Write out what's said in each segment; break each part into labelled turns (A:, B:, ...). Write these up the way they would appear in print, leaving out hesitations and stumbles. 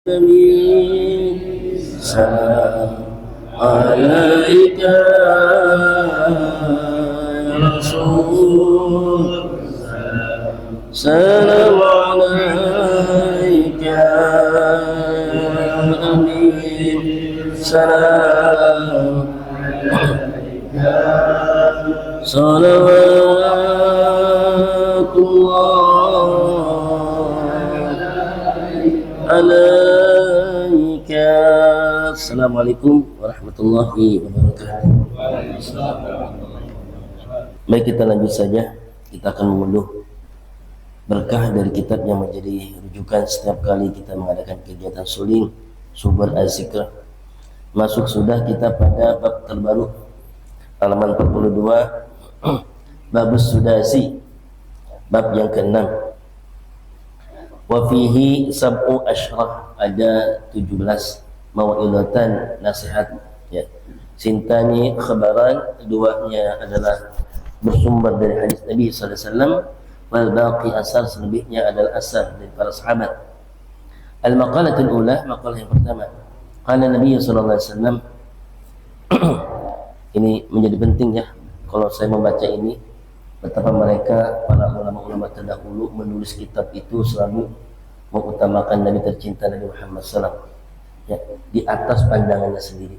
A: آمين. سلام عليك يا رسول، سلام عليك يا أمين. سلام صلوات الله عليك. Assalamualaikum warahmatullahi wabarakatuh. Baik, kita lanjut saja. Kita akan mengunduh berkah dari kitab yang menjadi rujukan setiap kali kita mengadakan kegiatan suling, Subul Az-Zikr. Masuk sudah kita pada bab terbaru, halaman 42, Babus Sudasi, bab yang ke-6. Wa fihi sab'u asyrah, ada 17 mau'idatan, nasihat ya. Sintani khabaran, keduanya adalah bersumber dari hadis Nabi sallallahu alaihi wasallam, wal baqi asar, selebihnya adalah asar dari para sahabat. Al maqalatul ula, maqalah yang pertama, qala Nabi sallallahu alaihi wasallam. Ini menjadi penting ya, kalau saya membaca ini, betapa mereka para ulama-ulama terdahulu menulis kitab itu selalu mengutamakan Nabi tercinta Nabi Muhammad SAW ya, di atas pandangannya sendiri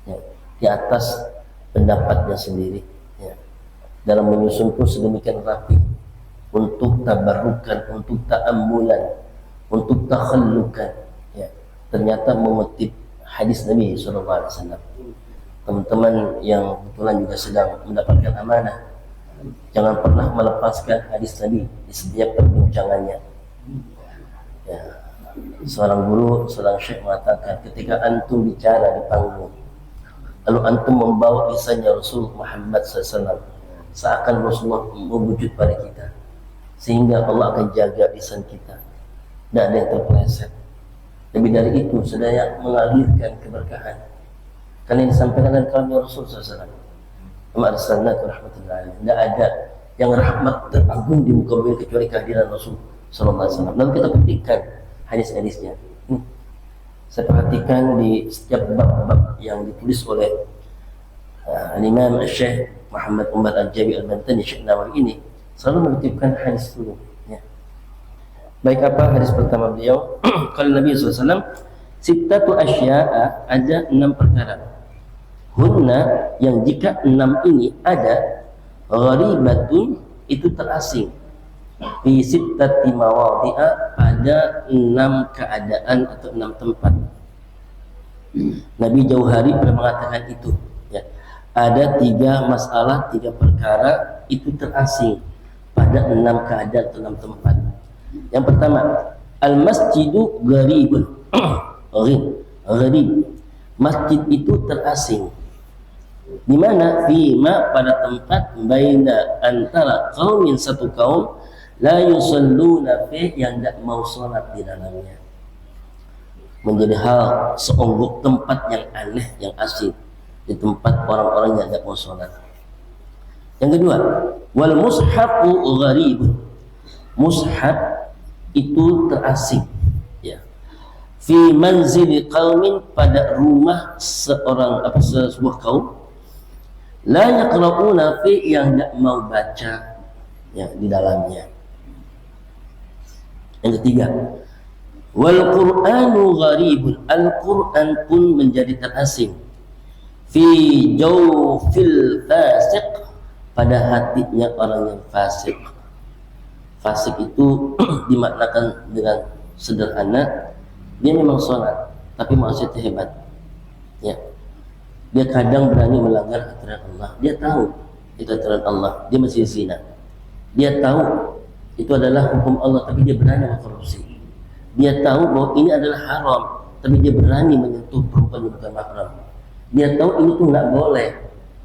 A: ya, di atas pendapatnya sendiri ya. Dalam menyusun pun sedemikian rapi, untuk tabarukan, untuk ta'ammulan, untuk takhallukan ya. Ternyata mengutip hadis Nabi SAW. Teman-teman yang kebetulan juga sedang mendapatkan amanah, jangan pernah melepaskan hadis Nabi di setiap perbincangannya ya. Seorang guru, seorang syekh mengatakan, ketika antum bicara di panggung, lalu antum membawa lisannya Rasul Muhammad SAW, seakan Rasulullah mewujud pada kita, sehingga Allah akan jaga lisan kita, tidak ada yang terpeleset. Lebih dari itu, sedaya mengalirkan keberkahan, karena yang disampaikan dari kalamnya Rasul SAW. Tidak ada yang rahmat teragung di muka bumi kecuali kehadiran Rasul Sallallahu Alaihi Wasallam. Lalu kita petikkan hadis-hadisnya. Saya perhatikan di setiap bab-bab yang ditulis oleh Imam Syekh Muhammad Umar Al-Jabi Al-Bantani, Syekh Nawawi ini selalu menitipkan hadis dulu ya. Baik, apa hadis pertama beliau? Kalau Nabi SAW, sittatu asya'a, ada 6 perkara. Hunna, yang jika 6 ini ada, gharibatun, itu terasing, fi sittati mawadhi'a, pada 6 keadaan atau 6 tempat. Nabi Jauhari pernah mengatakan itu ya. Ada 3 masalah, 3 perkara itu terasing pada 6 keadaan atau 6 tempat. Yang pertama, al-masjidu gharibun. Gharib, masjid itu terasing. Di mana? Fima, pada tempat, baina, antara qaumin, satu kaum, la yusalluna fi, yang tidak mau sholat di dalamnya. Menjadi hal seonggok tempat yang aneh, yang asing, di tempat orang-orang yang tidak mau sholat. Yang kedua, wal mushafu gharibun, mushaf itu terasing ya. Fi manzili qaumin, pada rumah sebuah kaum, la yaqra'una fi, yang tidak mau baca ya di dalamnya. Yang ketiga, wal qur'anu gharibun, al-Qur'an pun menjadi terasing, fi jawfil fasiq, pada hatinya orang yang fasik. Fasik itu dimaknakan dengan sederhana, dia memang sholat tapi maksiatnya hebat ya. Dia kadang berani melanggar aturan Allah, dia tahu itu aturan Allah, dia masih zina. Dia tahu itu adalah hukum Allah, tapi dia berani mengkorupsi. Dia tahu bahwa ini adalah haram, tapi dia berani menyentuh perempuan yang bukan mahram. Dia tahu ini tuh nggak boleh,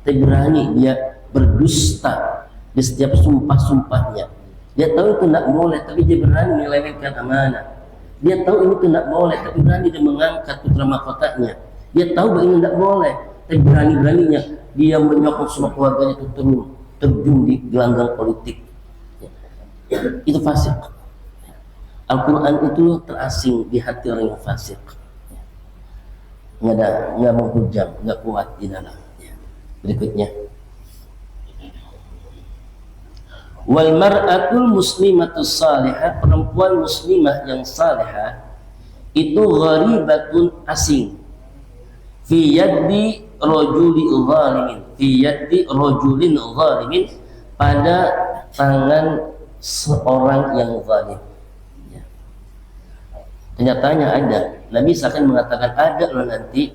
A: tapi berani dia berdusta di setiap sumpah-sumpahnya. Dia tahu itu nggak boleh, tapi dia berani menyelewengkan amanah. Dia tahu ini tuh nggak boleh, tapi berani dia mengangkat putra mahkotanya. Dia tahu bahwa ini nggak boleh, tapi berani-beraninya dia menyokong semua keluarganya itu terjun di gelanggang politik. Itu fasik. Al-Quran itu terasing di hati orang yang fasik, nggak menghujam, nggak kuat di dalam. Berikutnya, wal mar'atul muslimatus salihah, perempuan muslimah yang salihah itu gharibatun, asing, fi yaddi rajulin zalimin, pada tangan seorang yang zalim. Kenyataannya ada. Nabi akan mengatakan ada loh nanti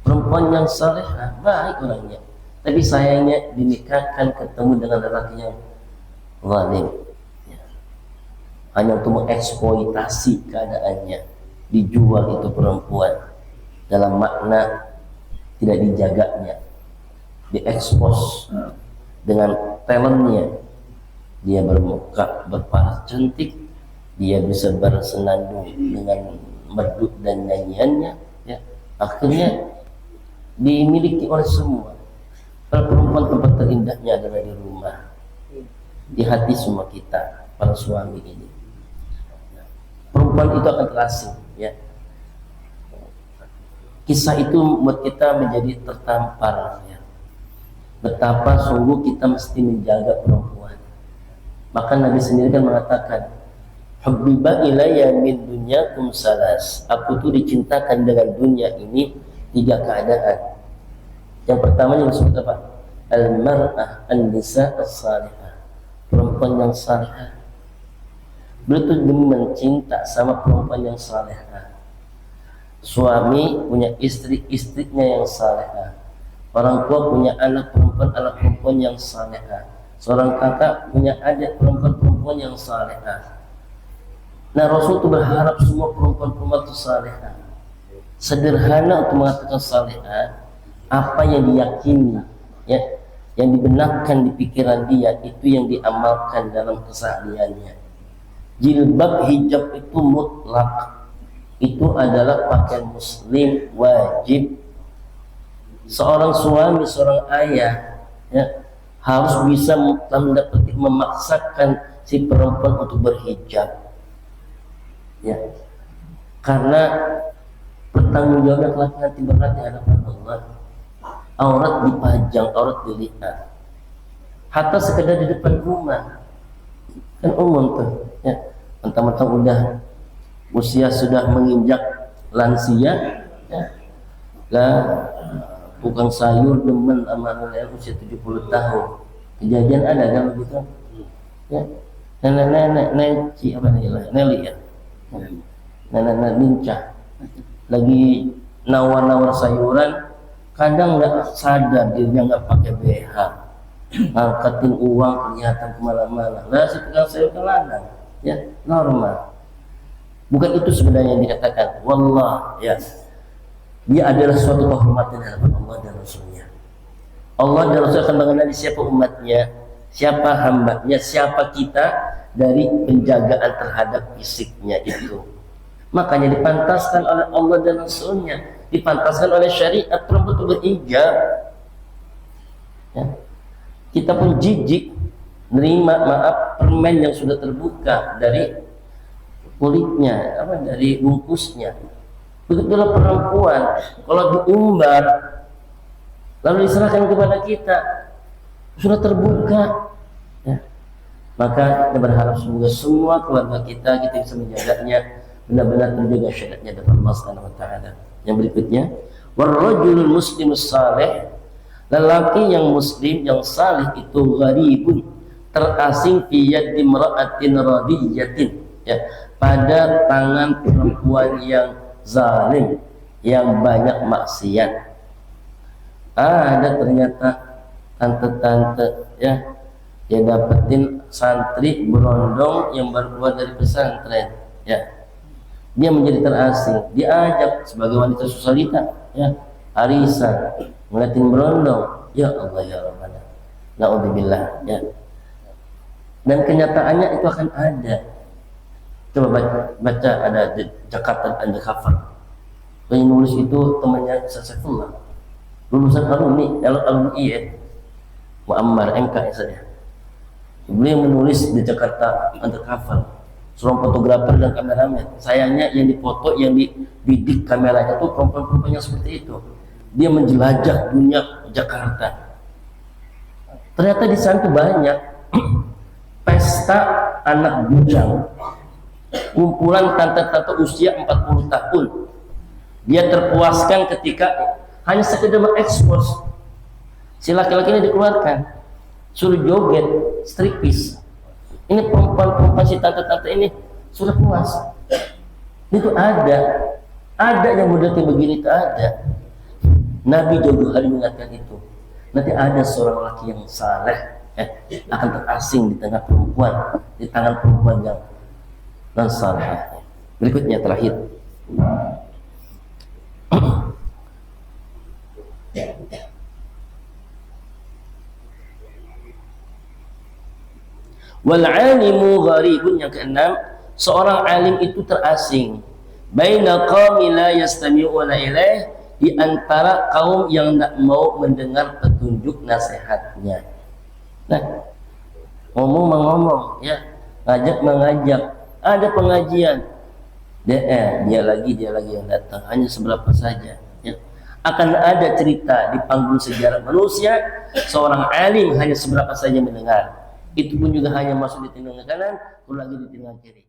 A: perempuan yang salehah, baik orangnya, tapi sayangnya dinikahkan ketemu dengan lelaki yang zalim, hanya untuk mengeksploitasi keadaannya, dijual itu perempuan dalam makna tidak dijaganya, diekspos dengan talentnya. Dia bermuka berparas cantik, dia bisa bersenandung dengan merdu dan nyanyiannya, ya. Akhirnya dimiliki oleh semua. Perempuan tempat terindahnya adalah di rumah, di hati semua kita para suami ini. Perempuan itu akan terasing, ya. Kisah itu membuat kita menjadi tertampar, ya. Betapa sungguh kita mesti menjaga perempuan. Maka Nabi sendiri kan mengatakan, hubbiba ilayya min dunyakum salas, aku tuh dicintakan dengan dunia ini 3 keadaan. Yang pertama yang disebut apa? Al-mar'ah an-nisa as-salihah, perempuan yang salihah. Beliau tuh demen cinta sama perempuan yang salihah. Suami punya istri, istrinya yang salihah. Orang tua punya anak perempuan yang salihah. Seorang kakak punya adik perempuan yang salihah. Nah, Rasul itu berharap semua perempuan itu salihah. Sederhana untuk mengatakan salihah, apa yang diyakini, ya, yang dibenarkan di pikiran dia, itu yang diamalkan dalam kesehariannya. Jilbab, hijab itu mutlak, itu adalah pakaian muslim wajib. Seorang suami, seorang ayah, ya, harus bisa memaksakan si perempuan untuk berhijab, ya, karena pertanggungjawaban kelak nanti berat di hadapan Allah. Aurat dipajang, aurat dilihat, hatta sekedar di depan rumah kan umum tuh, ya. Mentang-mentang udah usia sudah menginjak lansia, ya, lah tukang sayur demen sama usia 70 tahun. Kejadian ada kan begitu, ya. Nenek Neci apa nih, Nelly, ya, nenek lincah lagi nawar-nawar sayuran, kadang nggak sadar dirinya nggak pakai BH, angkatin uang kelihatan kemana-mana. Lah si tukang sayur ke ladang, ya, normal. Bukan itu sebenarnya yang dikatakan. Wallah, ya, dia adalah suatu kehormatan hadapan Allah dan Rasulnya. Allah dan Rasul akan mengenali siapa umatnya, siapa hambanya, siapa kita dari penjagaan terhadap fisiknya itu. Makanya dipantaskan oleh Allah dan Rasulnya, dipantaskan oleh syariat perempuan itu berhijab, ya. Kita pun jijik nerima, maaf, permen yang sudah terbuka dari kulitnya, dari bungkusnya. Begitulah perempuan kalau diumbar lalu diserahkan kepada kita sudah terbuka, ya. Maka kita berharap semoga semua keluarga kita bisa menjaganya, benar-benar terjaga syariatnya dari Allah Subhanahu wa taala. Yang berikutnya, warrajulul muslimus salih, lelaki yang muslim yang salih itu gharibun, terasing fi yadi imra'atin radiyatin, ya, pada tangan perempuan yang zalim, yang banyak maksiat. Ada ternyata tante-tante, ya, yang dapetin santri berondong yang baru keluar dari pesantren, ya, dia menjadi terasing, diajak sebagai wanita sosialita, ya, arisan, ngeliatin berondong, ya Allah ya Rabbana, naudzubillah, ya. Dan kenyataannya itu akan ada. Coba baca ada Jakarta Undercover. Yang nulis itu temannya Saifullah, lulusan alumni ya, Muammar MK saja. Beliau menulis di Jakarta Undercover seorang fotografer dan kameramen. Sayangnya yang dipoto, yang dibidik kameranya itu perempuan-perempuan yang seperti itu. Dia menjelajah dunia Jakarta. Ternyata di sana tuh banyak pesta anak bujang, kumpulan tante-tante usia 40 tahun. Dia terpuaskan ketika hanya sekedar mengekspos si laki-laki ini, dikeluarkan, suruh joget, striptease. Ini perempuan-perempuan si tante-tante ini sudah puas. Itu ada yang model kayak begini, itu ada. Nabi jauh hari mengatakan itu. Nanti ada seorang laki yang saleh akan terasing di tengah perempuan, di tangan perempuan yang non saleh. Berikutnya terakhir. Wal alimu gharibun, yang keenam, seorang alim itu terasing. Baina qaumi la yastami'una ilaih, di antara kaum yang tidak mau mendengar petunjuk nasihatnya. Nah, ngomong mengomong, ya, ngajak mengajak, ada pengajian, dia lagi yang datang, hanya seberapa saja. Ya. Akan ada cerita di panggung sejarah manusia, seorang alim hanya seberapa saja mendengar. Itu pun juga hanya masuk di telinga kanan, keluar lagi di telinga kiri.